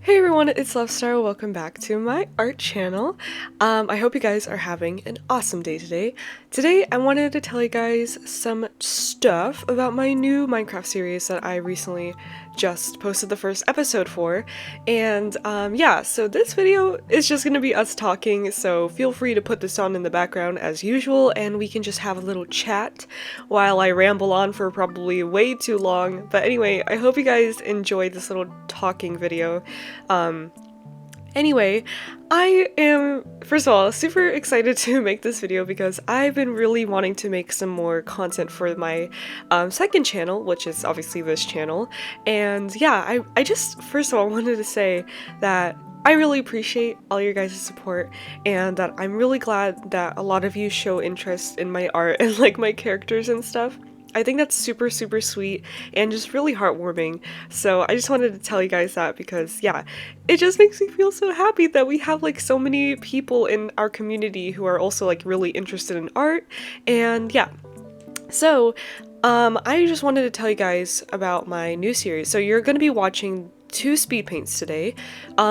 Hey everyone, it's Lovestar. Welcome back to my art channel. I hope you guys are having an awesome day today. Today, I wanted to tell you guys some stuff about my new Minecraft series that I recently just posted the first episode for. And yeah, so this video is just gonna be us talking, so feel free to put this on in the background as usual, and we can just have a little chat while I ramble on for probably way too long. But anyway, I hope you guys enjoyed this little talking video. Anyway, I am, first of all, super excited to make this video because I've been really wanting to make some more content for my second channel, which is obviously this channel. And yeah, I just, first of all, wanted to say that I really appreciate all your guys' support and that I'm really glad that a lot of you show interest in my art and like my characters and stuff. I think that's super sweet and just really heartwarming. So I just wanted to tell you guys that because yeah, it just makes me feel so happy that we have like so many people in our community who are also like really interested in art. And yeah, so I just wanted to tell you guys about my new series. So you're going to be watching two speed paints today.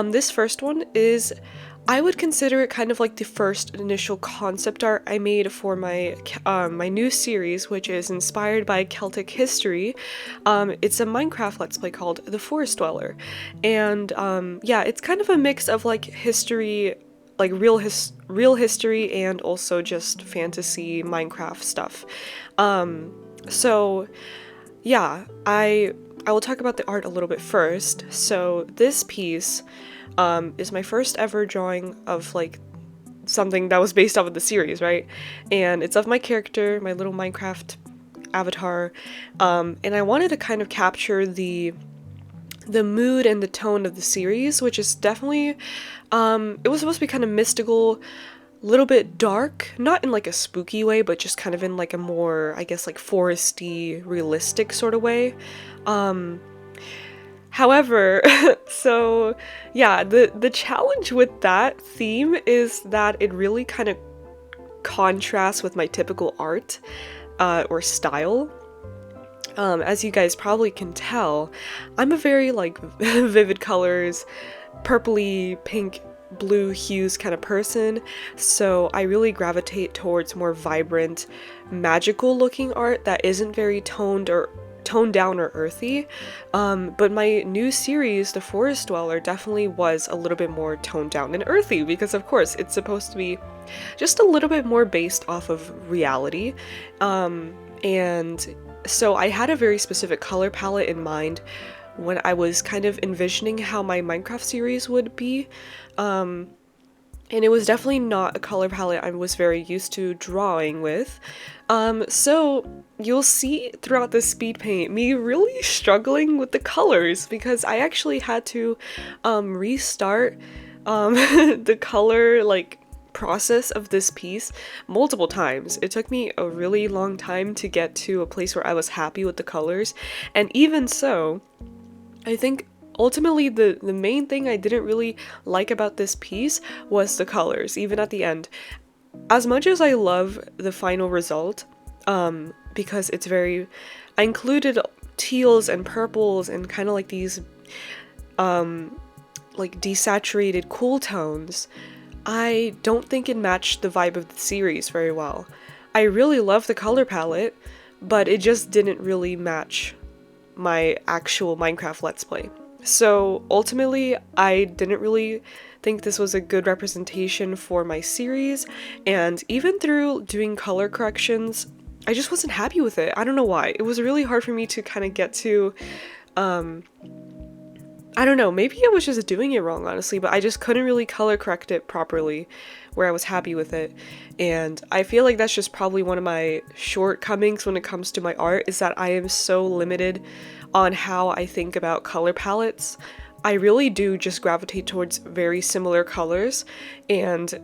This first one is, I would consider it kind of like the first initial concept art I made for my my new series, which is inspired by Celtic history. It's a Minecraft Let's Play called The Forest Dweller, and yeah, it's kind of a mix of like history, like real history, and also just fantasy Minecraft stuff. So yeah, I will talk about the art a little bit first. So this piece is my first ever drawing of like something that was based off of the series, right? And it's of my character, my little Minecraft avatar, and I wanted to kind of capture the mood and the tone of the series, which is definitely, it was supposed to be kind of mystical, a little bit dark, not in like a spooky way, but just kind of in like a more, I guess, like foresty, realistic sort of way. However, so yeah, the challenge with that theme is that it really kind of contrasts with my typical art or style. As you guys probably can tell, I'm a very like vivid colors, purpley, pink, blue hues kind of person, so I really gravitate towards more vibrant, magical looking art that isn't very toned down or earthy. But my new series, The Forest Dweller, definitely was a little bit more toned down and earthy because of course it's supposed to be just a little bit more based off of reality. And so I had a very specific color palette in mind when I was kind of envisioning how my Minecraft series would be. And it was definitely not a color palette I was very used to drawing with. So you'll see throughout this speed paint me really struggling with the colors because I actually had to restart the color like process of this piece multiple times. It took me a really long time to get to a place where I was happy with the colors, and even so, I think ultimately the main thing I didn't really like about this piece was the colors, even at the end. As much as I love the final result, because it's very, I included teals and purples and kind of like these like desaturated cool tones, I don't think it matched the vibe of the series very well. I really love the color palette, but it just didn't really match my actual Minecraft Let's Play. So ultimately, I didn't really think this was a good representation for my series, and even through doing color corrections, I just wasn't happy with it. I don't know why. It was really hard for me to kind of get to, I don't know, maybe I was just doing it wrong, honestly, but I just couldn't really color correct it properly where I was happy with it. And I feel like that's just probably one of my shortcomings when it comes to my art, is that I am so limited on how I think about color palettes. I really do just gravitate towards very similar colors and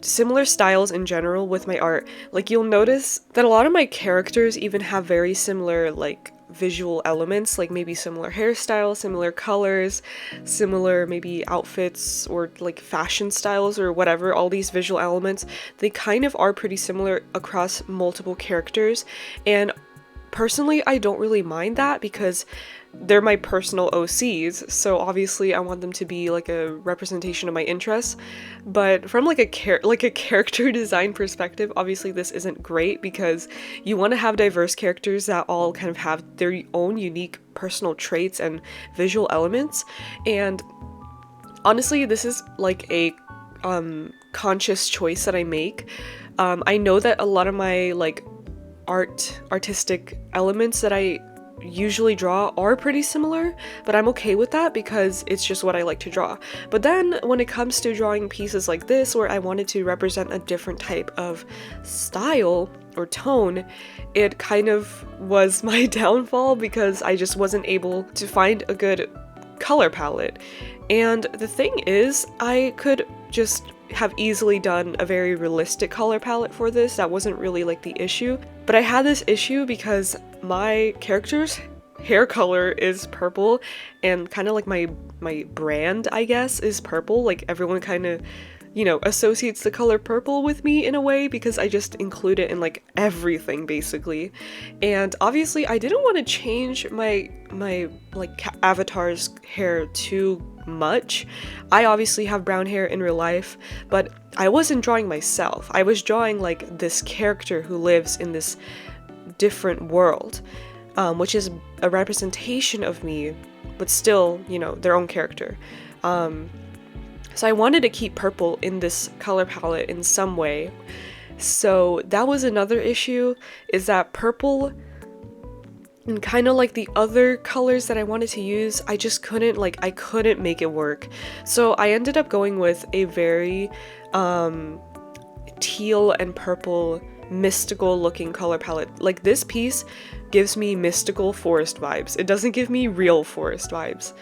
similar styles in general with my art. Like, you'll notice that a lot of my characters even have very similar like visual elements, like maybe similar hairstyles, similar colors, similar maybe outfits or like fashion styles or whatever. All these visual elements, they kind of are pretty similar across multiple characters, and personally I don't really mind that because they're my personal OCs, so obviously I want them to be like a representation of my interests. But from like a character design perspective, obviously this isn't great because you want to have diverse characters that all kind of have their own unique personal traits and visual elements. And honestly, this is like a conscious choice that I make. I know that a lot of my like artistic elements that I usually draw are pretty similar, but I'm okay with that because it's just what I like to draw. But then when it comes to drawing pieces like this where I wanted to represent a different type of style or tone, it kind of was my downfall because I just wasn't able to find a good color palette. And the thing is, I could just have easily done a very realistic color palette for this. That wasn't really like the issue, but I had this issue because my character's hair color is purple, and kind of like my brand, I guess, is purple. Like everyone kind of, you know, associates the color purple with me in a way because I just include it in like everything basically. And obviously I didn't want to change my like avatar's hair too much. I obviously have brown hair in real life, but I wasn't drawing myself. I was drawing like this character who lives in this different world, which is a representation of me, but still, you know, their own character. So I wanted to keep purple in this color palette in some way. So that was another issue, is that purple and kind of like the other colors that I wanted to use, I just couldn't, like, I couldn't make it work. So I ended up going with a very teal and purple mystical looking color palette. Like this piece gives me mystical forest vibes. It doesn't give me real forest vibes.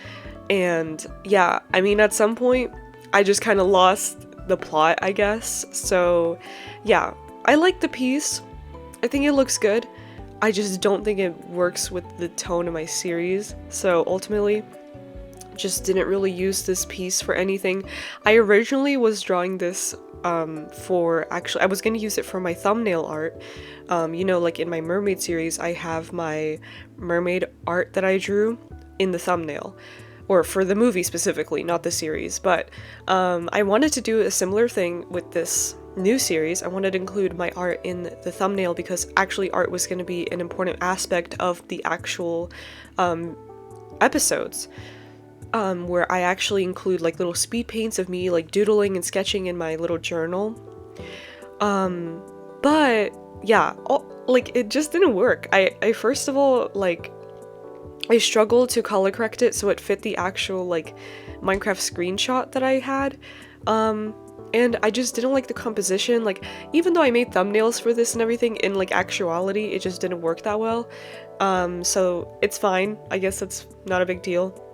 And yeah, I mean, at some point I just kind of lost the plot, I guess. So yeah, I like the piece. I think it looks good. I just don't think it works with the tone of my series. So ultimately, just didn't really use this piece for anything. I originally was drawing this I was going to use it for my thumbnail art. You know, like in my mermaid series, I have my mermaid art that I drew in the thumbnail. Or for the movie specifically, not the series. But I wanted to do a similar thing with this new series. I wanted to include my art in the thumbnail because actually art was going to be an important aspect of the actual episodes. Where I actually include like little speed paints of me like doodling and sketching in my little journal. But yeah, like it just didn't work. I first of all, like, I struggled to color correct it so it fit the actual like Minecraft screenshot that I had. And I just didn't like the composition. Like, even though I made thumbnails for this and everything, in like actuality, it just didn't work that well. So it's fine. I guess that's not a big deal.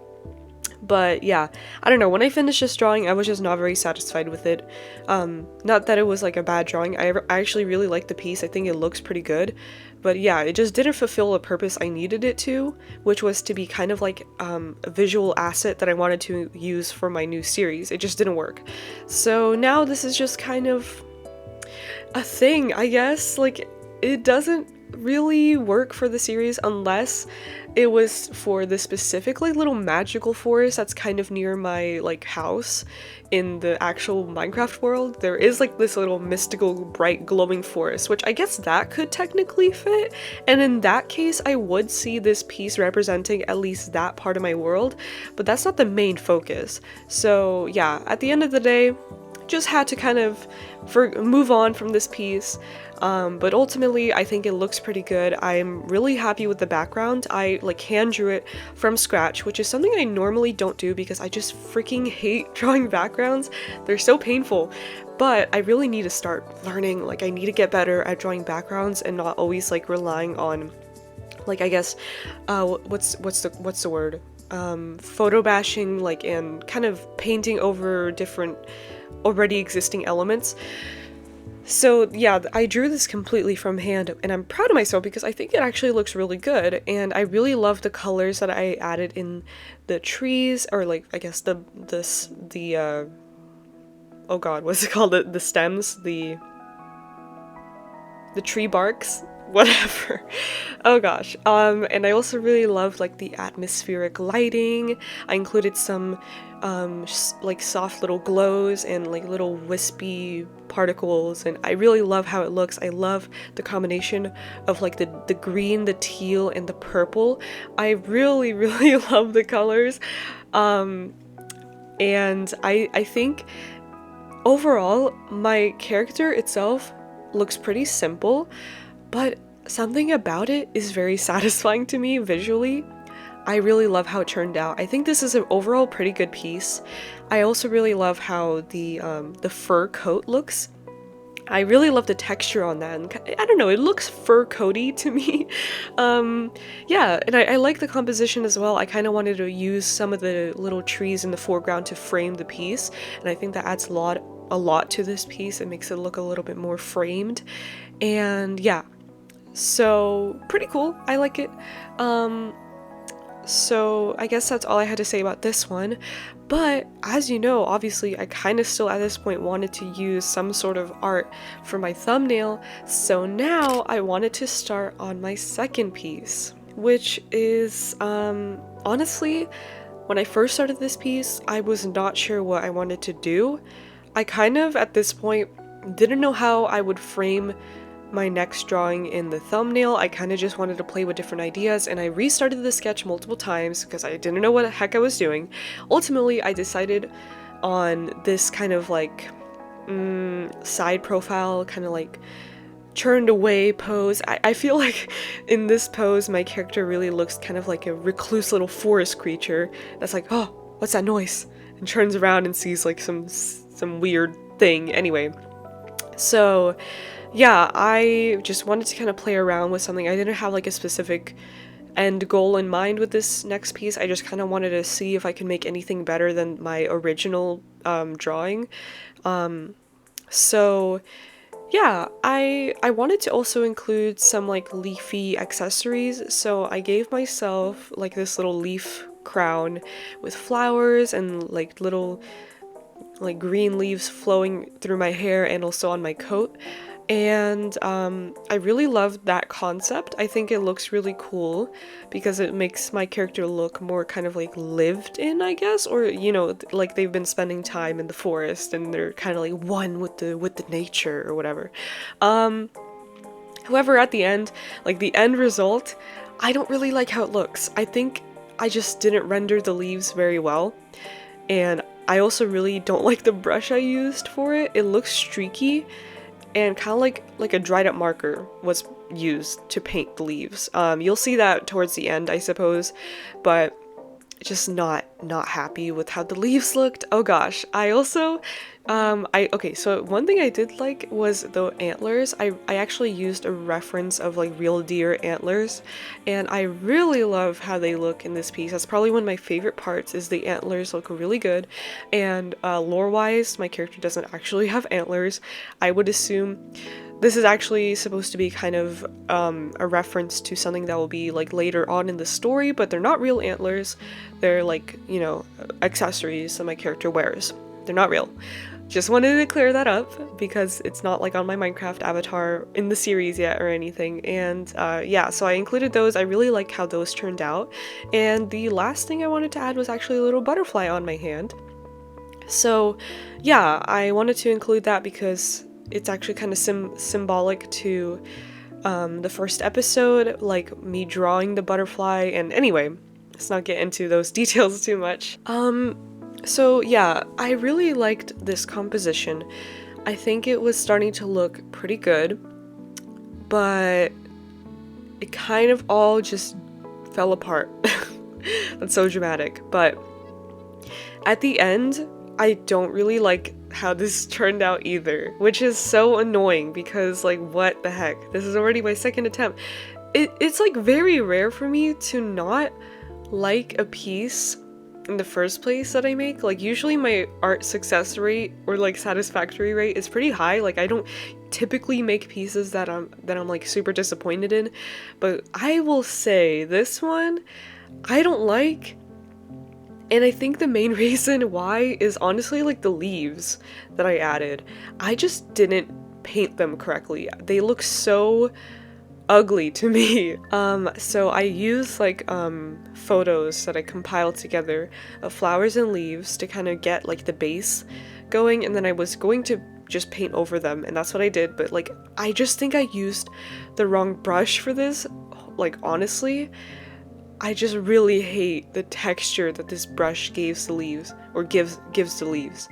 But yeah, I don't know, when I finished this drawing, I was just not very satisfied with it. Not that it was like a bad drawing, I actually really like the piece, I think it looks pretty good. But yeah, it just didn't fulfill the purpose I needed it to, which was to be kind of like a visual asset that I wanted to use for my new series. It just didn't work. So now this is just kind of a thing, I guess. Like, it doesn't really work for the series unless it was for the specific like little magical forest that's kind of near my like house in the actual Minecraft world. There is like this little mystical bright glowing forest, which I guess that could technically fit, and in that case I would see this piece representing at least that part of my world, but that's not the main focus. So yeah, at the end of the day, just had to kind of move on from this piece. But ultimately I think it looks pretty good. I'm really happy with the background. I like hand drew it from scratch, which is something I normally don't do because I just freaking hate drawing backgrounds. They're so painful. But I really need to start learning. Like, I need to get better at drawing backgrounds and not always like relying on, like, I guess what's the word? Photo bashing, like, and kind of painting over different already existing elements. So yeah, I drew this completely from hand, and I'm proud of myself because I think it actually looks really good, and I really love the colors that I added in the trees, or like, I guess the oh god, what's it called? The stems, the tree barks. whatever. Oh gosh. And I also really love like the atmospheric lighting. I included some like soft little glows and like little wispy particles, and I really love how it looks. I love the combination of like the green, the teal, and the purple. I really really love the colors. And I think overall my character itself looks pretty simple, but something about it is very satisfying to me visually. I really love how it turned out. I think this is an overall pretty good piece. I also really love how the fur coat looks. I really love the texture on that, and I don't know, it looks fur coaty to me. Yeah, and I like the composition as well. I kind of wanted to use some of the little trees in the foreground to frame the piece, and I think that adds a lot to this piece. It makes it look a little bit more framed, and yeah, so pretty cool. I like it. So I guess that's all I had to say about this one. But as you know, obviously I kind of still at this point wanted to use some sort of art for my thumbnail, so now I wanted to start on my second piece, which is honestly, when I first started this piece, I was not sure what I wanted to do. I kind of at this point didn't know how I would frame my next drawing in the thumbnail. I kind of just wanted to play with different ideas, and I restarted the sketch multiple times because I didn't know what the heck I was doing. Ultimately, I decided on this kind of like side profile, kind of like turned away pose. I feel like in this pose my character really looks kind of like a recluse little forest creature that's like, oh, what's that noise? And turns around and sees like some weird thing. Anyway, so yeah, I just wanted to kind of play around with something. I didn't have like a specific end goal in mind with this next piece. I just kind of wanted to see if I could make anything better than my original drawing. So yeah, I wanted to also include some like leafy accessories. So I gave myself like this little leaf crown with flowers and like little like green leaves flowing through my hair and also on my coat. And I really love that concept. I think it looks really cool because it makes my character look more kind of like lived in, I guess, or you know, like they've been spending time in the forest and they're kind of like one with the nature or whatever. However, at the end, like the end result, I don't really like how it looks. I think I just didn't render the leaves very well, and I also really don't like the brush I used for it. It looks streaky, and kind of like a dried up marker was used to paint the leaves. You'll see that towards the end, I suppose, but just not happy with how the leaves looked. Oh gosh. I also okay, so one thing I did like was the antlers. I actually used a reference of like real deer antlers, and I really love how they look in this piece. That's probably one of my favorite parts, is the antlers look really good. And lore-wise, my character doesn't actually have antlers. I would assume this is actually supposed to be kind of a reference to something that will be like later on in the story, but they're not real antlers. They're like, you know, accessories that my character wears. They're not real. Just wanted to clear that up because it's not like on my Minecraft avatar in the series yet or anything. And yeah, so I included those. I really like how those turned out. And the last thing I wanted to add was actually a little butterfly on my hand. So yeah, I wanted to include that because it's actually kind of symbolic to the first episode, like me drawing the butterfly. And anyway, let's not get into those details too much. So yeah, I really liked this composition. I think it was starting to look pretty good, but it kind of all just fell apart. That's so dramatic. But at the end, I don't really like how this turned out either, which is so annoying because like, what the heck? This is already my second attempt. It's like very rare for me to not like a piece in the first place that I make. Like usually my art success rate or like satisfactory rate is pretty high. Like I don't typically make pieces that I'm like super disappointed in, but I will say this one I don't like. And I think the main reason why is honestly like the leaves that I added. I just didn't paint them correctly. They look so ugly to me. So I use like photos that I compiled together of flowers and leaves to kind of get like the base going, and then I was going to just paint over them, and that's what I did, but like I just think I used the wrong brush for this. Like honestly, I just really hate the texture that this brush gives the leaves, or gives the leaves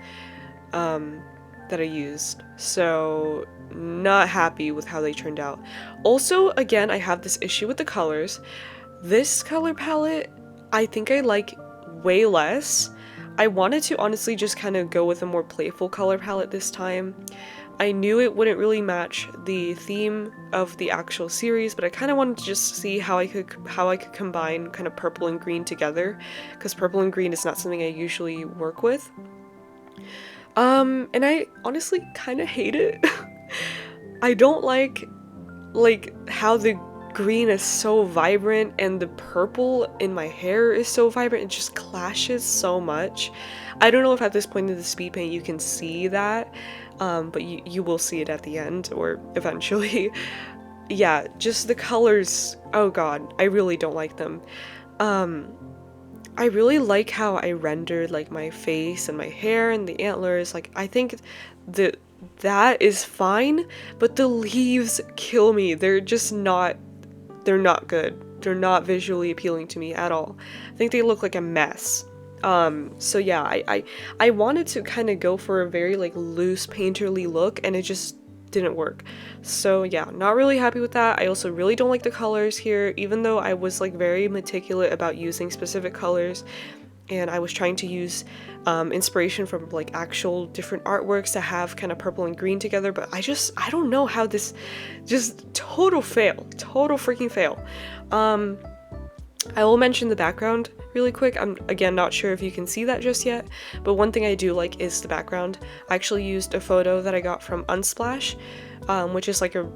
that I used. So not happy with how they turned out. Also, again, I have this issue with the colors. This color palette, I think I like way less. I wanted to honestly just kind of go with a more playful color palette this time. I knew it wouldn't really match the theme of the actual series, but I kind of wanted to just see how I could combine kind of purple and green together, because purple and green is not something I usually work with. And I honestly kind of hate it. I don't like how the green is so vibrant and the purple in my hair is so vibrant. It just clashes so much. I don't know if at this point in the speed paint you can see that, but you will see it at the end or eventually. Yeah, just the colors, oh god, I really don't like them. I really like how I rendered like my face and my hair and the antlers. Like I think that is fine, but the leaves kill me. They're not good. They're not visually appealing to me at all. I think they look like a mess. So yeah, I wanted to kind of go for a very like loose painterly look, and it just didn't work. So yeah, not really happy with that. I also really don't like the colors here, even though I was like very meticulous about using specific colors, and I was trying to use inspiration from like actual different artworks to have kind of purple and green together, but I don't know how this, just total freaking fail. I will mention the background really quick. I'm again not sure if you can see that just yet, but one thing I do like is the background. I actually used a photo that I got from Unsplash, which is like a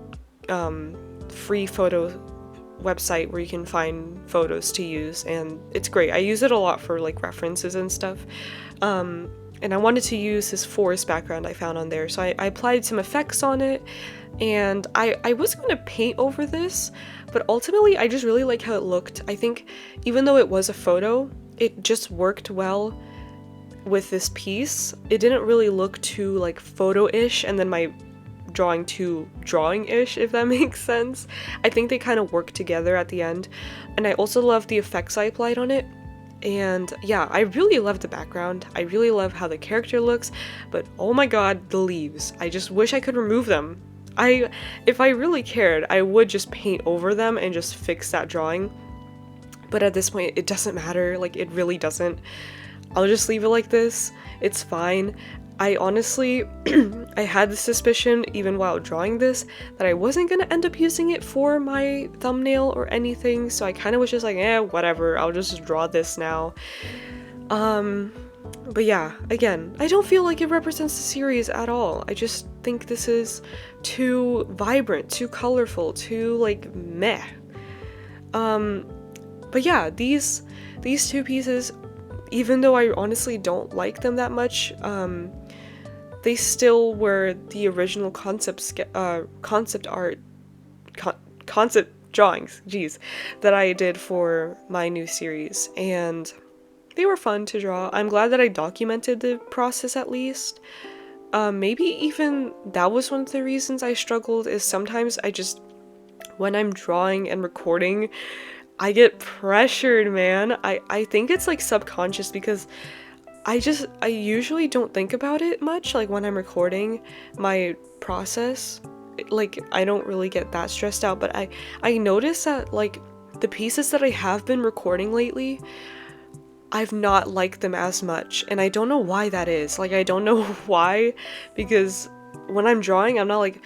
free photo website where you can find photos to use, and it's great. I use it a lot for like references and stuff. And I wanted to use this forest background I found on there, so I applied some effects on it, and I was going to paint over this, but ultimately I just really like how it looked. I think even though it was a photo, it just worked well with this piece. It didn't really look too like photo-ish, and then my drawing too drawing-ish, if that makes sense. I think they kind of work together at the end, and I also love the effects I applied on it. And yeah, I really love the background. I really love how the character looks, but oh my god, the leaves. I just wish I could remove them. If I really cared, I would just paint over them and just fix that drawing. But at this point, it doesn't matter. Like, it really doesn't. I'll just leave it like this. It's fine. I honestly, I had the suspicion, even while drawing this, that I wasn't gonna end up using it for my thumbnail or anything, so I kind of was just like, whatever, I'll just draw this now. But yeah, again, I don't feel like it represents the series at all. I just think this is too vibrant, too colorful, too, like, meh. But yeah, these two pieces, even though I honestly don't like them that much, they still were the original concept drawings, geez, that I did for my new series, and they were fun to draw. I'm glad that I documented the process at least. Maybe even that was one of the reasons I struggled, is sometimes when I'm drawing and recording, I get pressured, man. I think it's like subconscious, because I usually don't think about it much, like when I'm recording my process. Like, I don't really get that stressed out, but I notice that like the pieces that I have been recording lately, I've not liked them as much, and I don't know why that is. Like, I don't know why, because when I'm drawing, I'm not like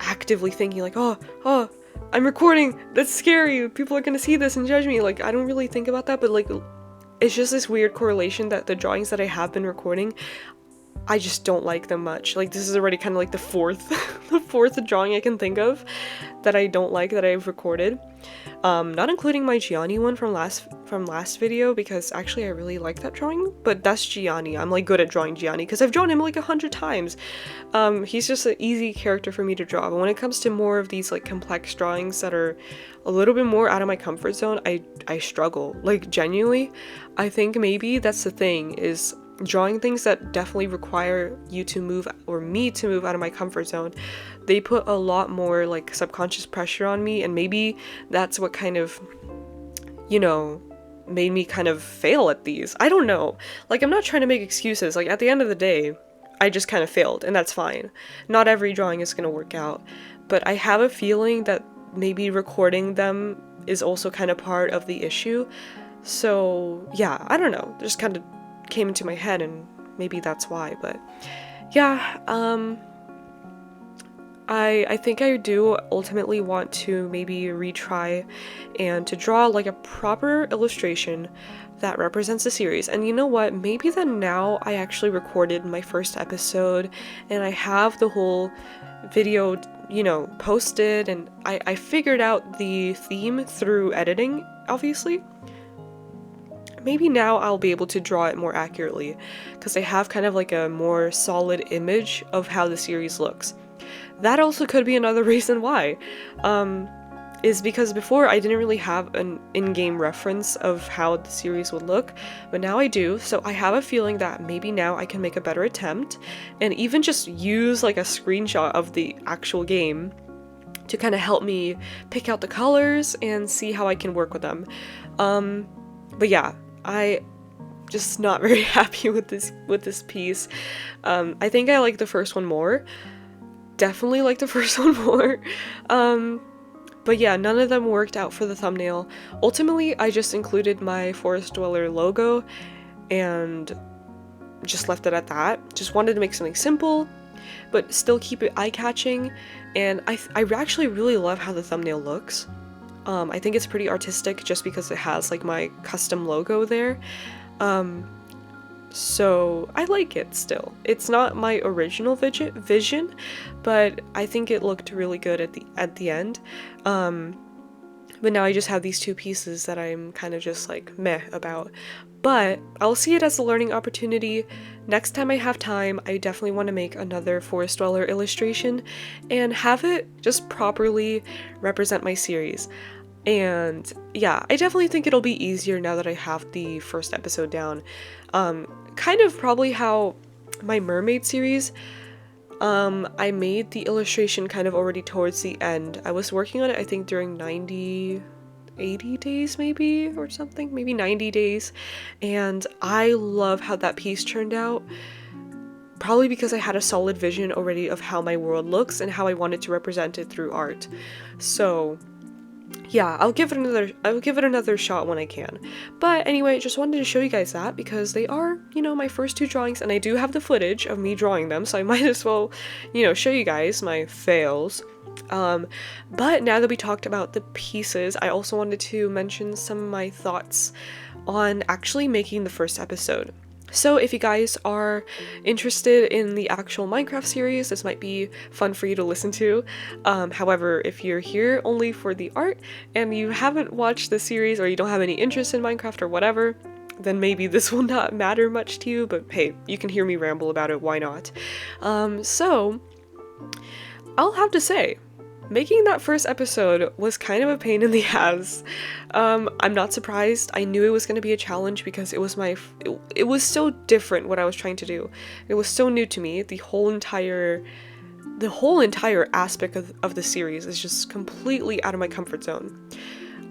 actively thinking like, oh, I'm recording, that's scary, people are gonna see this and judge me. Like, I don't really think about that, but like, it's just this weird correlation that the drawings that I have been recording, I just don't like them much. Like, this is already kind of like the fourth the fourth drawing I can think of that I don't like that I've recorded. Not including my Gianni one from last video, because actually I really like that drawing, but that's Gianni. I'm like good at drawing Gianni because I've drawn him like 100 times. He's just an easy character for me to draw, but when it comes to more of these like complex drawings that are a little bit more out of my comfort zone, I struggle. Like, genuinely, I think maybe that's the thing, is drawing things that definitely require you to move, or me to move out of my comfort zone. They put a lot more like subconscious pressure on me, and maybe that's what kind of, you know, made me kind of fail at these. I don't know. Like, I'm not trying to make excuses. Like, at the end of the day, I just kind of failed, and that's fine. Not every drawing is gonna work out, but I have a feeling that maybe recording them is also kind of part of the issue. So yeah, I don't know. It just kind of came into my head, and maybe that's why. But yeah, I think I do ultimately want to maybe retry and to draw like a proper illustration that represents the series. And you know what? Maybe that now I actually recorded my first episode and I have the whole video, you know, posted, and I figured out the theme through editing, obviously. Maybe now I'll be able to draw it more accurately, because I have kind of like a more solid image of how the series looks. That also could be another reason why, is because before I didn't really have an in-game reference of how the series would look, but now I do, so I have a feeling that maybe now I can make a better attempt, and even just use like a screenshot of the actual game to kind of help me pick out the colors and see how I can work with them. But yeah, I just not very happy with this piece. I think I like the first one more. Definitely like the first one more. But yeah, none of them worked out for the thumbnail. Ultimately, I just included my Forest Dweller logo and just left it at that. Just wanted to make something simple, but still keep it eye-catching. And I actually really love how the thumbnail looks. I think it's pretty artistic just because it has like my custom logo there. So I like it still. It's not my original vision, but I think it looked really good at the end. But now I just have these two pieces that I'm kind of just like meh about. But I'll see it as a learning opportunity. Next time I have time, I definitely want to make another Forest Dweller illustration and have it just properly represent my series. And yeah, I definitely think it'll be easier now that I have the first episode down. Kind of probably how my mermaid series, I made the illustration kind of already towards the end. I was working on it, I think, during 80 days maybe, or something, maybe 90 days. And I love how that piece turned out. Probably because I had a solid vision already of how my world looks and how I wanted to represent it through art. So yeah, I'll give it another shot when I can. But anyway, just wanted to show you guys that because they are, you know, my first two drawings, and I do have the footage of me drawing them, so I might as well, you know, show you guys my fails. But now that we talked about the pieces, I also wanted to mention some of my thoughts on actually making the first episode. So if you guys are interested in the actual Minecraft series, this might be fun for you to listen to. However, if you're here only for the art and you haven't watched the series, or you don't have any interest in Minecraft or whatever, then maybe this will not matter much to you, but hey, you can hear me ramble about it, why not? So I'll have to say, making that first episode was kind of a pain in the ass. I'm not surprised. I knew it was going to be a challenge because it was so different what I was trying to do. It was so new to me. The whole entire aspect of the series is just completely out of my comfort zone.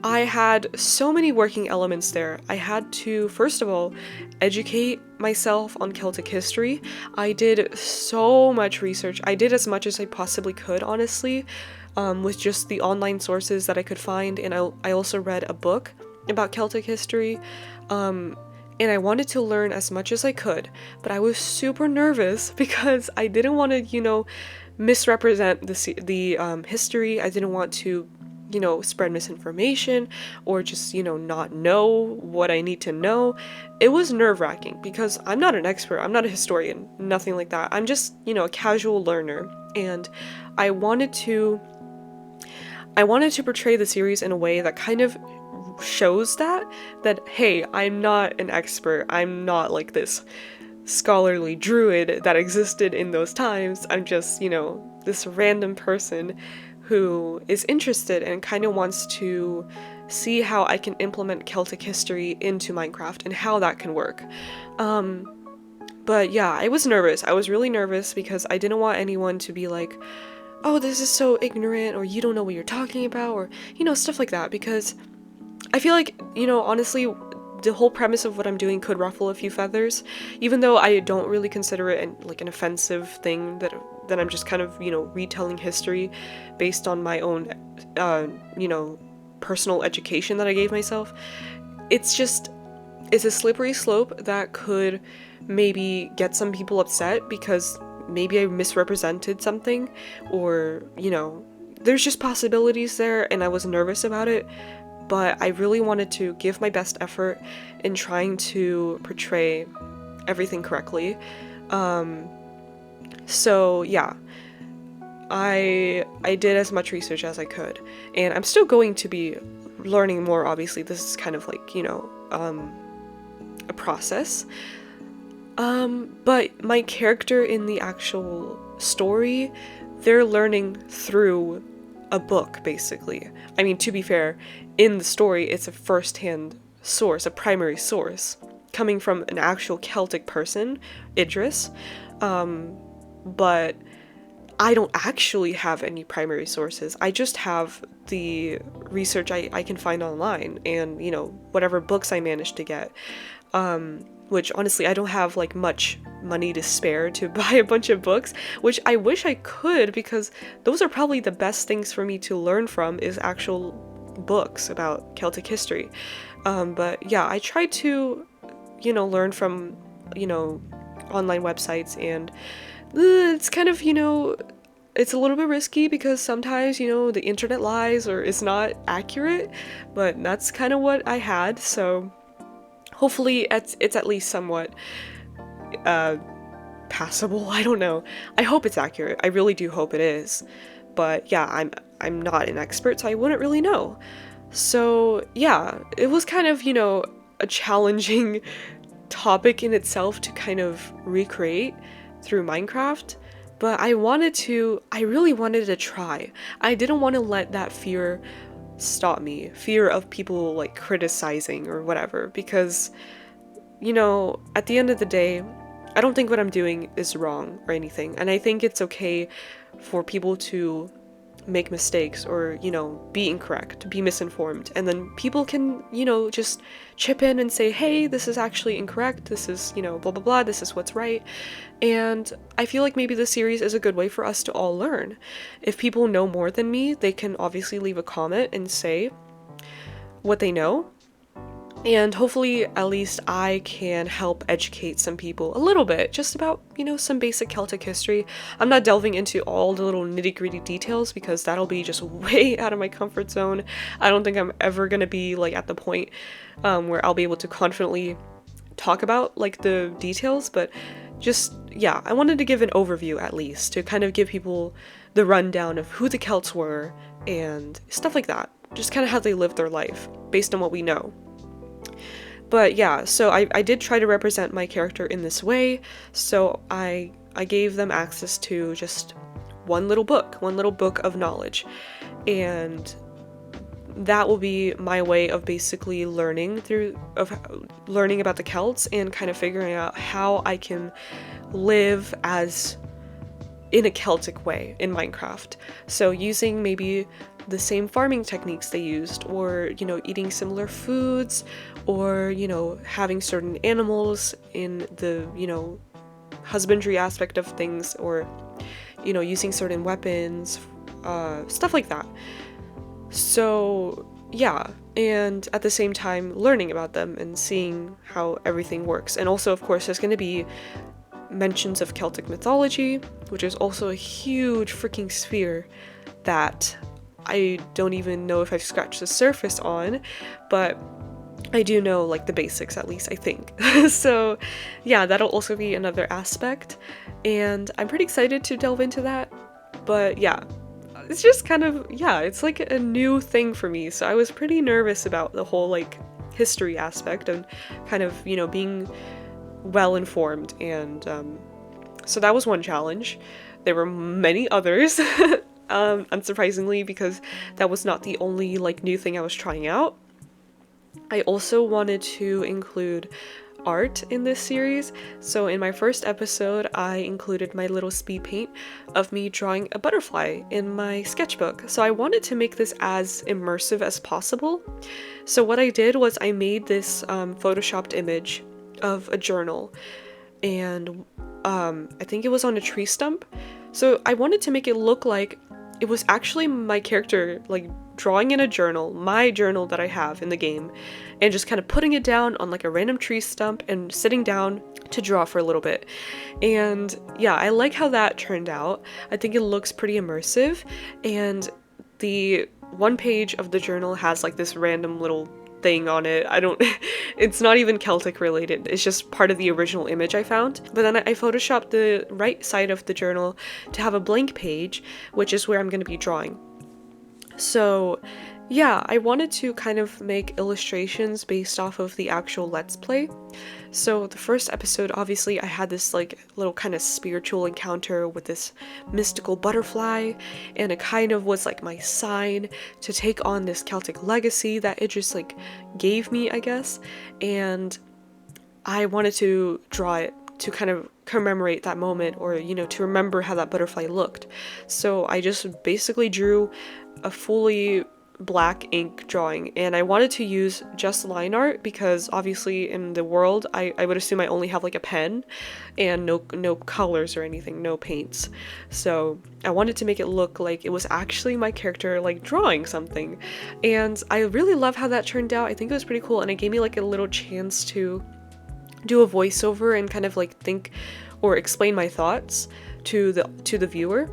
I had so many working elements there. I had to, first of all, educate myself on Celtic history. I did so much research. I did as much as I possibly could, honestly. With just the online sources that I could find, and I also read a book about Celtic history, and I wanted to learn as much as I could, but I was super nervous because I didn't want to, you know, misrepresent the history. I didn't want to spread misinformation or just, not know what I need to know. It was nerve-wracking because I'm not an expert, I'm not a historian, nothing like that. I'm just, a casual learner, and I wanted to portray the series in a way that kind of shows that hey, I'm not an expert. I'm not like this scholarly druid that existed in those times. I'm just, this random person who is interested and kind of wants to see how I can implement Celtic history into Minecraft and how that can work. But yeah, I was nervous. I was really nervous because I didn't want anyone to be like, oh, this is so ignorant, or you don't know what you're talking about, or, stuff like that, because I feel like, honestly, the whole premise of what I'm doing could ruffle a few feathers, even though I don't really consider it an offensive thing that I'm just kind of, retelling history based on my own, personal education that I gave myself. It's a slippery slope that could maybe get some people upset because maybe I misrepresented something, or, there's just possibilities there, and I was nervous about it. But I really wanted to give my best effort in trying to portray everything correctly. So yeah, I did as much research as I could, and I'm still going to be learning more. Obviously, this is kind of like, a process. But my character in the actual story, they're learning through a book, basically. I mean, to be fair, in the story, it's a first-hand source, a primary source, coming from an actual Celtic person, Idris. But I don't actually have any primary sources. I just have the research I can find online and, whatever books I managed to get. Which honestly, I don't have like much money to spare to buy a bunch of books, which I wish I could, because those are probably the best things for me to learn from, is actual books about Celtic history. But yeah, I tried to, learn from, online websites, and it's kind of, it's a little bit risky because sometimes, the internet lies or is not accurate, but that's kind of what I had, so hopefully it's at least somewhat passable. I don't know. I hope it's accurate. I really do hope it is. But yeah, I'm not an expert, so I wouldn't really know. So yeah, it was kind of, a challenging topic in itself to kind of recreate through Minecraft, but I really wanted to try. I didn't want to let that fear stop me, fear of people like criticizing or whatever, because, at the end of the day, I don't think what I'm doing is wrong or anything, and I think it's okay for people to make mistakes or, be incorrect, be misinformed, and then people can, just chip in and say, hey, this is actually incorrect, this is, blah blah blah, this is what's right. And I feel like maybe this series is a good way for us to all learn. If people know more than me, they can obviously leave a comment and say what they know, and hopefully at least I can help educate some people a little bit just about, some basic Celtic history. I'm not delving into all the little nitty-gritty details because that'll be just way out of my comfort zone. I don't think I'm ever gonna be like at the point where I'll be able to confidently talk about like the details, but just, yeah, I wanted to give an overview at least to kind of give people the rundown of who the Celts were and stuff like that. Just kind of how they lived their life based on what we know. But yeah, so I did try to represent my character in this way, so I gave them access to just one little book of knowledge, and that will be my way of basically learning about the Celts and kind of figuring out how I can live as in a Celtic way in Minecraft. So using maybe the same farming techniques they used, or, eating similar foods, or, having certain animals in the, husbandry aspect of things, or, using certain weapons, stuff like that. So yeah, and at the same time learning about them and seeing how everything works. And also, of course, there's going to be mentions of Celtic mythology, which is also a huge freaking sphere that I don't even know if I've scratched the surface on, but I do know like the basics at least, I think. So yeah, that'll also be another aspect, and I'm pretty excited to delve into that. But yeah, it's just kind of, yeah, it's like a new thing for me, so I was pretty nervous about the whole like history aspect and kind of, you know, being well informed, and so that was one challenge. There were many others, unsurprisingly, because that was not the only like new thing I was trying out. I also wanted to include art in this series, so in my first episode I included my little speed paint of me drawing a butterfly in my sketchbook. So I wanted to make this as immersive as possible. So what I did was I made this photoshopped image of a journal, and I think it was on a tree stump. So I wanted to make it look like it was actually my character like drawing in a journal, my journal that I have in the game, and just kind of putting it down on like a random tree stump and sitting down to draw for a little bit. And yeah, I like how that turned out. I think it looks pretty immersive, and the one page of the journal has like this random little thing on it. I don't it's not even Celtic related. It's just part of the original image I found. But then I photoshopped the right side of the journal to have a blank page, which is where I'm going to be drawing. So yeah, I wanted to kind of make illustrations based off of the actual Let's Play. So the first episode, obviously, I had this like little kind of spiritual encounter with this mystical butterfly, and it kind of was like my sign to take on this Celtic legacy that it just like gave me, I guess. And I wanted to draw it to kind of commemorate that moment, or, you know, to remember how that butterfly looked. So I just basically drew a fully black ink drawing, and I wanted to use just line art because obviously in the world I would assume I only have like a pen and no colors or anything, no paints. So I wanted to make it look like it was actually my character like drawing something, and I really love how that turned out. I think it was pretty cool, and it gave me like a little chance to do a voiceover and kind of like think or explain my thoughts to the viewer.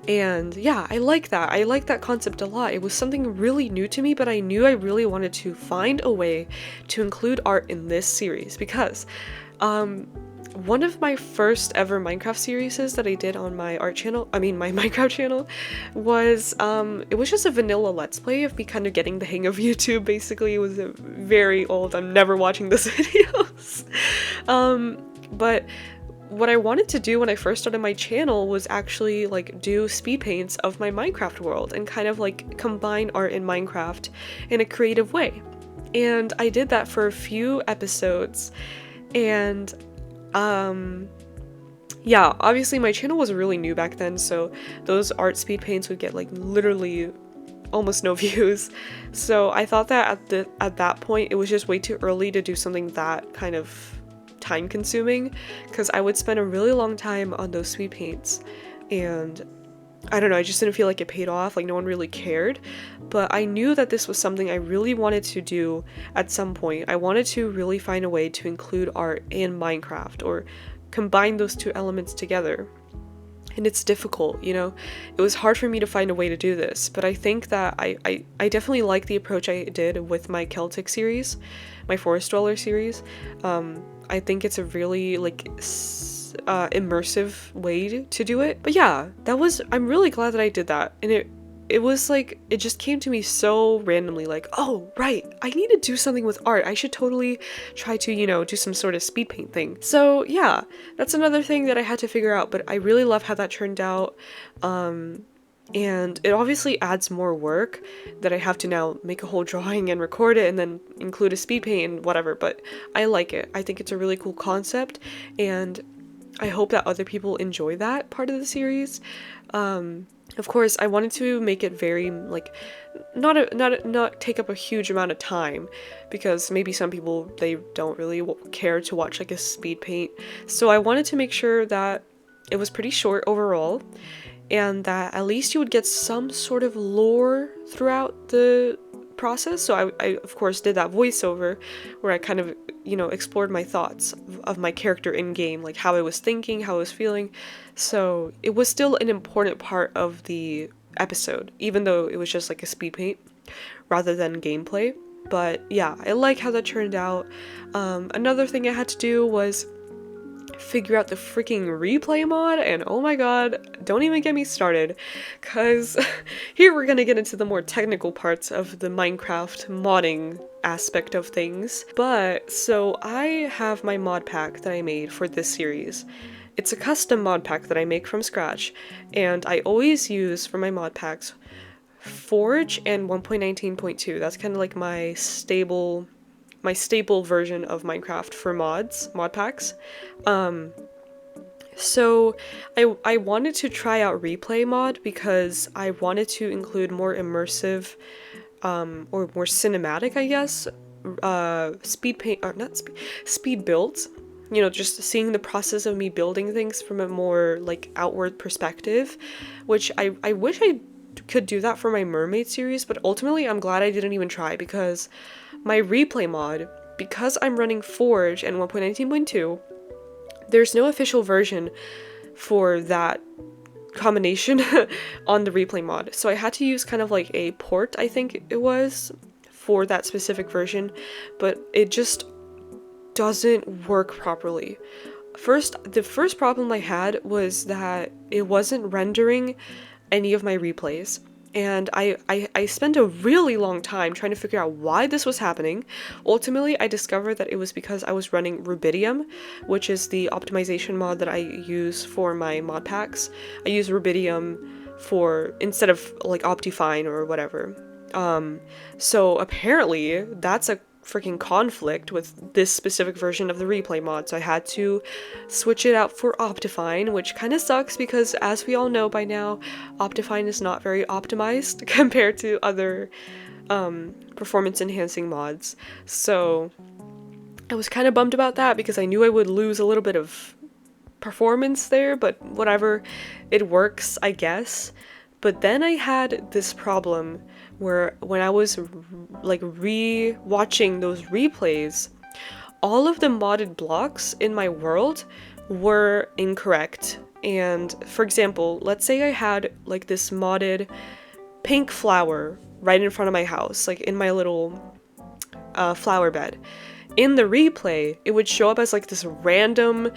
And yeah, I like that. I like that concept a lot. It was something really new to me, but I knew I really wanted to find a way to include art in this series because one of my first ever Minecraft series that I did on my my Minecraft channel was it was just a vanilla Let's Play of me kind of getting the hang of YouTube. Basically, it was a very old, I'm never watching those videos. But what I wanted to do when I first started my channel was actually like do speed paints of my Minecraft world and kind of like combine art in Minecraft in a creative way. And I did that for a few episodes, and yeah, obviously my channel was really new back then, so those art speed paints would get like literally almost no views. So I thought that at that point it was just way too early to do something that kind of time consuming, because I would spend a really long time on those speed paints, and I don't know, I just didn't feel like it paid off, like no one really cared. But I knew that this was something I really wanted to do at some point. I wanted to really find a way to include art in Minecraft or combine those two elements together. And it's difficult, you know? It was hard for me to find a way to do this, but I think that I definitely like the approach I did with my Celtic series, my Forest Dweller series. I think it's a really like immersive way to do it. But yeah, I'm really glad that I did that. And it was like, it just came to me so randomly, like, oh, right, I need to do something with art. I should totally try to, you know, do some sort of speed paint thing. So yeah, that's another thing that I had to figure out, but I really love how that turned out. And it obviously adds more work that I have to now make a whole drawing and record it and then include a speed paint and whatever, but I like it. I think it's a really cool concept, and I hope that other people enjoy that part of the series. Of course, I wanted to make it very like not take up a huge amount of time, because maybe some people, they don't really care to watch like a speed paint. So I wanted to make sure that it was pretty short overall, and that at least you would get some sort of lore throughout the process. So I of course did that voiceover where I kind of, you know, explored my thoughts of my character in game, like how I was thinking, how I was feeling. So it was still an important part of the episode, even though it was just like a speed paint rather than gameplay. But yeah, I like how that turned out. Another thing I had to do was figure out the freaking replay mod, and oh my god, don't even get me started, because here we're gonna get into the more technical parts of the Minecraft modding aspect of things. But so I have my mod pack that I made for this series. It's a custom mod pack that I make from scratch, and I always use for my mod packs Forge and 1.19.2. That's kind of like my staple version of Minecraft for mod packs. So I wanted to try out Replay mod because I wanted to include more immersive, or more cinematic, I guess, speed builds. You know, just seeing the process of me building things from a more like outward perspective, which I wish I could do that for my mermaid series, but ultimately I'm glad I didn't even try, because my replay mod, because I'm running Forge and 1.19.2, there's no official version for that combination on the replay mod. So I had to use kind of like a port, I think it was, for that specific version, but it just doesn't work properly. The first problem I had was that it wasn't rendering any of my replays. And I spent a really long time trying to figure out why this was happening. Ultimately, I discovered that it was because I was running Rubidium, which is the optimization mod that I use for my mod packs. I use Rubidium instead of like Optifine or whatever. So apparently that's a freaking conflict with this specific version of the replay mod, so I had to switch it out for Optifine, which kind of sucks because, as we all know by now, Optifine is not very optimized compared to other performance enhancing mods. So I was kind of bummed about that because I knew I would lose a little bit of performance there, but whatever, it works, I guess. But then I had this problem where when I was like re-watching those replays, all of the modded blocks in my world were incorrect. And for example, let's say I had like this modded pink flower right in front of my house, like in my little flower bed. In the replay, it would show up as like this random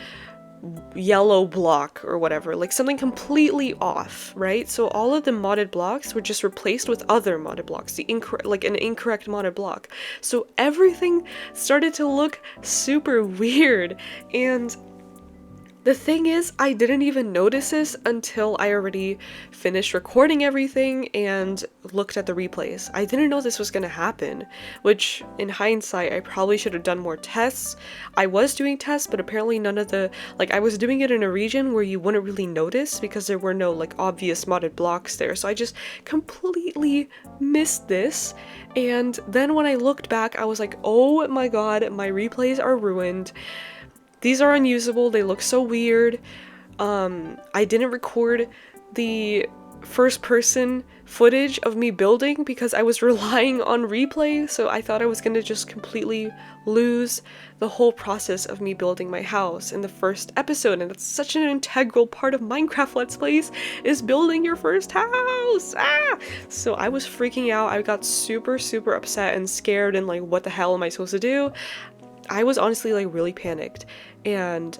yellow block or whatever, like something completely off, right? So all of the modded blocks were just replaced with other modded blocks, like an incorrect modded block. So everything started to look super weird, and the thing is, I didn't even notice this until I already finished recording everything and looked at the replays. I didn't know this was gonna happen, which in hindsight, I probably should have done more tests. I was doing tests, but apparently none of I was doing it in a region where you wouldn't really notice because there were no like obvious modded blocks there. So I just completely missed this. And then when I looked back, I was like, oh my god, my replays are ruined. These are unusable, they look so weird. I didn't record the first person footage of me building because I was relying on replay, so I thought I was gonna just completely lose the whole process of me building my house in the first episode, and that's such an integral part of Minecraft Let's Plays, is building your first house! So I was freaking out, I got super upset and scared and like, what the hell am I supposed to do? I was honestly like really panicked. And,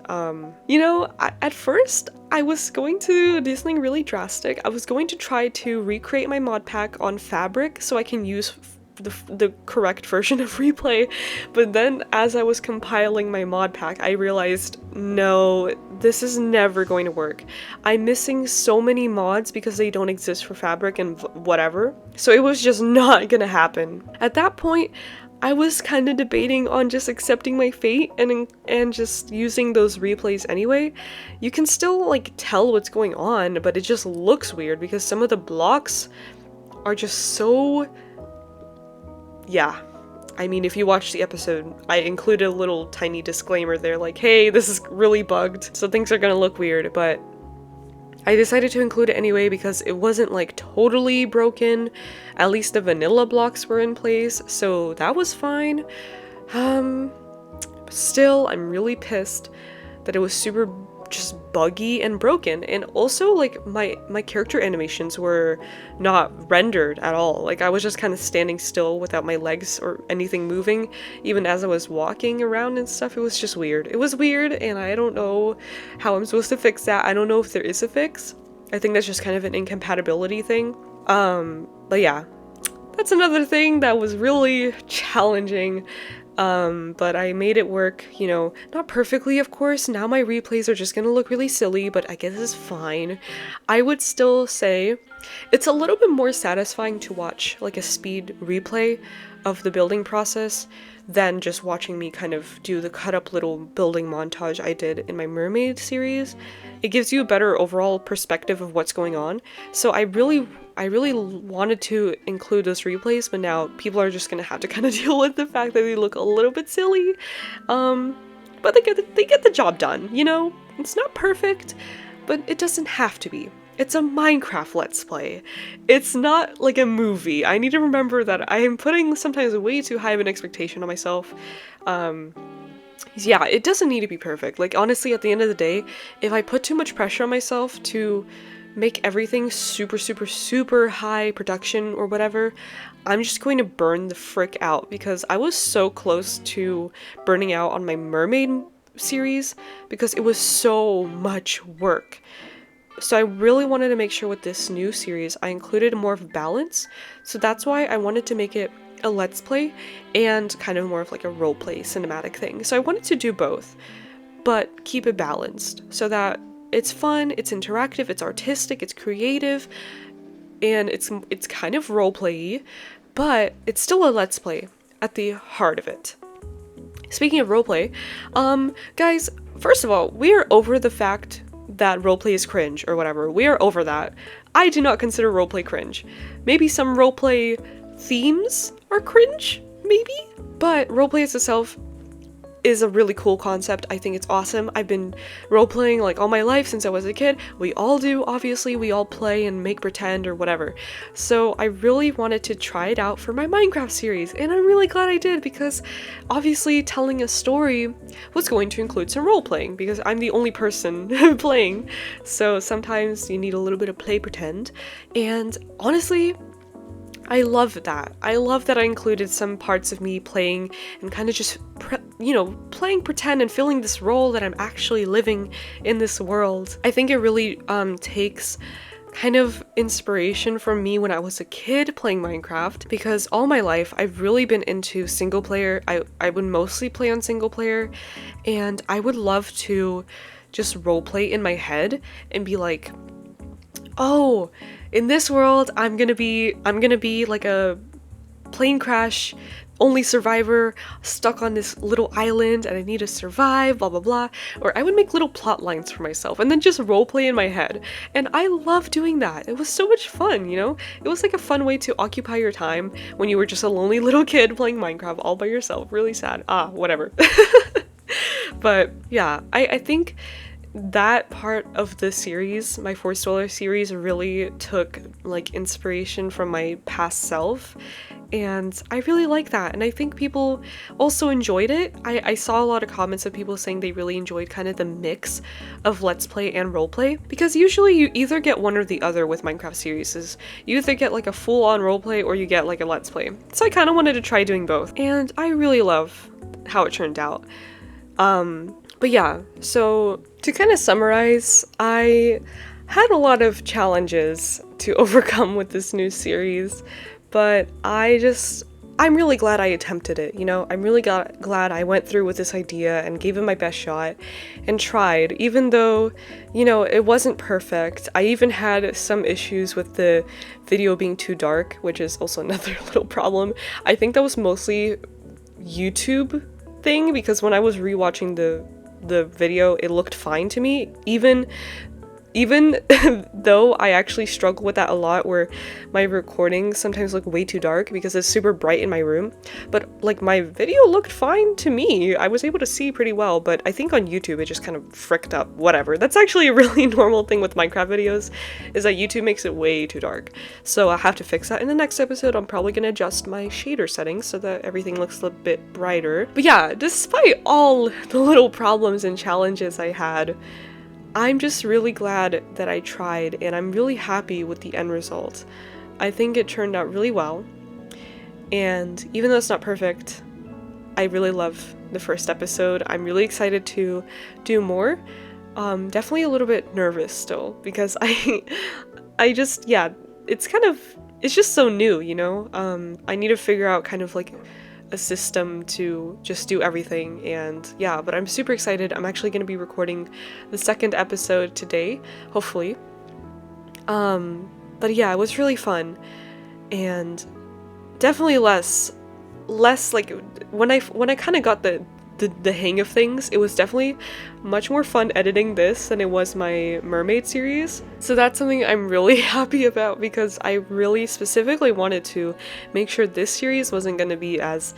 you know, at first I was going to do something really drastic. I was going to try to recreate my mod pack on Fabric so I can use the correct version of Replay, but then as I was compiling my mod pack, I realized, no, this is never going to work. I'm missing so many mods because they don't exist for Fabric and whatever, so it was just not gonna happen. At that point, I was kind of debating on just accepting my fate and just using those replays anyway. You can still like tell what's going on, but it just looks weird because some of the blocks are just so... yeah. I mean, if you watch the episode, I included a little tiny disclaimer there like, hey, this is really bugged, so things are gonna look weird, but I decided to include it anyway because it wasn't like totally broken. At least the vanilla blocks were in place, so that was fine. Still, I'm really pissed that it was super just buggy and broken. And also like my character animations were not rendered at all. Like I was just kind of standing still without my legs or anything moving, even as I was walking around and stuff. It was just weird. It was weird, and I don't know how I'm supposed to fix that. I don't know if there is a fix. I think that's just kind of an incompatibility thing. But yeah, that's another thing that was really challenging. But I made it work, you know, not perfectly, of course. Now my replays are just gonna look really silly, but I guess it's fine. I would still say it's a little bit more satisfying to watch like a speed replay of the building process than just watching me kind of do the cut up little building montage I did in my mermaid series. It gives you a better overall perspective of what's going on. So I really wanted to include those replays, but now people are just gonna have to kind of deal with the fact that they look a little bit silly. But they get the job done, you know? It's not perfect, but it doesn't have to be. It's a Minecraft Let's Play. It's not like a movie. I need to remember that I am putting sometimes way too high of an expectation on myself. Yeah, it doesn't need to be perfect. Like, honestly, at the end of the day, if I put too much pressure on myself to make everything super, super, super high production or whatever, I'm just going to burn the frick out, because I was so close to burning out on my mermaid series because it was so much work. So I really wanted to make sure with this new series I included more of a balance. So that's why I wanted to make it a let's play and kind of more of like a roleplay cinematic thing. So I wanted to do both, but keep it balanced so that it's fun, it's interactive, it's artistic, it's creative, and it's kind of roleplay-y, but it's still a let's play at the heart of it. Speaking of roleplay, guys, first of all, we are over the fact that roleplay is cringe or whatever. We are over that. I do not consider roleplay cringe. Maybe some roleplay themes are cringe, maybe? But roleplay as itself is a really cool concept. I think it's awesome. I've been role-playing like all my life since I was a kid. We all do, obviously. We all play and make pretend or whatever. So I really wanted to try it out for my Minecraft series, and I'm really glad I did, because obviously telling a story was going to include some role-playing, because I'm the only person playing. So sometimes you need a little bit of play pretend, and honestly, I love that. I love that I included some parts of me playing and kind of just, playing pretend and feeling this role that I'm actually living in this world. I think it really takes kind of inspiration from me when I was a kid playing Minecraft, because all my life I've really been into single player. I would mostly play on single player, and I would love to just roleplay in my head and be like, oh, in this world, I'm gonna be like a plane crash only survivor stuck on this little island and I need to survive, blah blah blah. Or I would make little plot lines for myself and then just roleplay in my head. And I love doing that. It was so much fun, you know? It was like a fun way to occupy your time when you were just a lonely little kid playing Minecraft all by yourself. Really sad. Whatever. But yeah, I think that part of the series, my Forest Dweller series, really took like inspiration from my past self, and I really like that, and I think people also enjoyed it. I saw a lot of comments of people saying they really enjoyed kind of the mix of let's play and roleplay, because usually you either get one or the other with Minecraft series. Is you either get like a full-on roleplay or you get like a let's play. So I kind of wanted to try doing both, and I really love how it turned out. But yeah, so to kind of summarize, I had a lot of challenges to overcome with this new series, but I'm really glad I attempted it, you know? I'm really glad I went through with this idea and gave it my best shot and tried, even though, you know, it wasn't perfect. I even had some issues with the video being too dark, which is also another little problem. I think that was mostly YouTube thing, because when I was rewatching the video, it looked fine to me, even though I actually struggle with that a lot, where my recordings sometimes look way too dark because it's super bright in my room. But like, my video looked fine to me. I was able to see pretty well, but I think on YouTube it just kind of fricked up. Whatever. That's actually a really normal thing with Minecraft videos, is that YouTube makes it way too dark. So I'll have to fix that in the next episode. I'm probably gonna adjust my shader settings so that everything looks a bit brighter. But yeah, despite all the little problems and challenges I had, I'm just really glad that I tried, and I'm really happy with the end result. I think it turned out really well, and even though it's not perfect, I really love the first episode. I'm really excited to do more. Definitely a little bit nervous still, because I just, yeah, it's just so new, you know? I need to figure out kind of like a system to just do everything, and yeah, but I'm super excited. I'm actually going to be recording the second episode today, hopefully. But yeah, it was really fun, and definitely less like when I kind of got the hang of things, it was definitely much more fun editing this than it was my mermaid series. So that's something I'm really happy about, because I really specifically wanted to make sure this series wasn't going to be as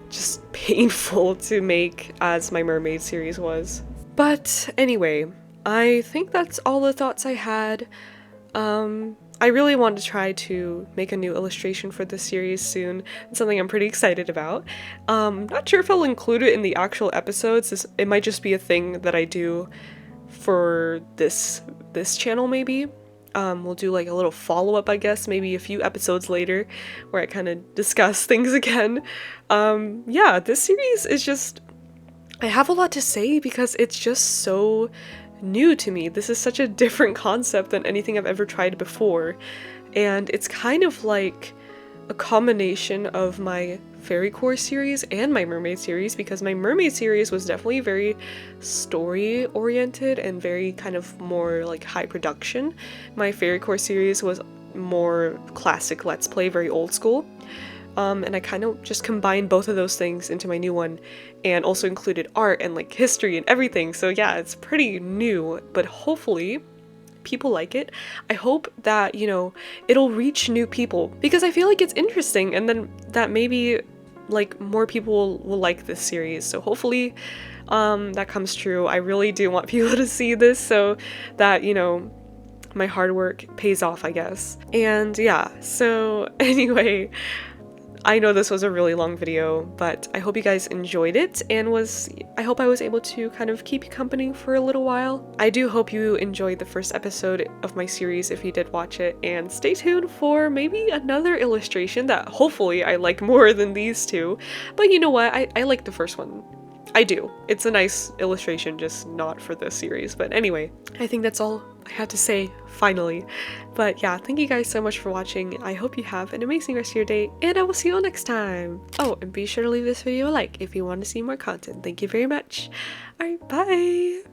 just painful to make as my mermaid series was. But anyway, I think that's all the thoughts I had. I really want to try to make a new illustration for this series soon. It's something I'm pretty excited about. Not sure if I'll include it in the actual episodes. It might just be a thing that I do for this channel maybe. We'll do like a little follow-up, I guess, maybe a few episodes later, where I kind of discuss things again. Yeah, this series is just, I have a lot to say because it's just so new to me. This is such a different concept than anything I've ever tried before, and it's kind of like a combination of my Fairy Core series and my Mermaid series, because my Mermaid series was definitely very story oriented and very kind of more like high production. My Fairy Core series was more classic Let's Play, very old school. And I kind of just combined both of those things into my new one, and also included art and like history and everything. So yeah, it's pretty new, but hopefully people like it. I hope that, you know, it'll reach new people, because I feel like it's interesting, and then that maybe like more people will like this series. So hopefully that comes true. I really do want people to see this so that, you know, my hard work pays off, I guess. And yeah, so anyway, I know this was a really long video, but I hope you guys enjoyed it, and I hope I was able to kind of keep you company for a little while. I do hope you enjoyed the first episode of my series if you did watch it, and stay tuned for maybe another illustration that hopefully I like more than these two. But you know what, I like the first one. I do. It's a nice illustration, just not for this series. But anyway, I think that's all I had to say, finally. But yeah, thank you guys so much for watching. I hope you have an amazing rest of your day, and I will see you all next time. Oh, and be sure to leave this video a like if you want to see more content. Thank you very much. Alright, bye!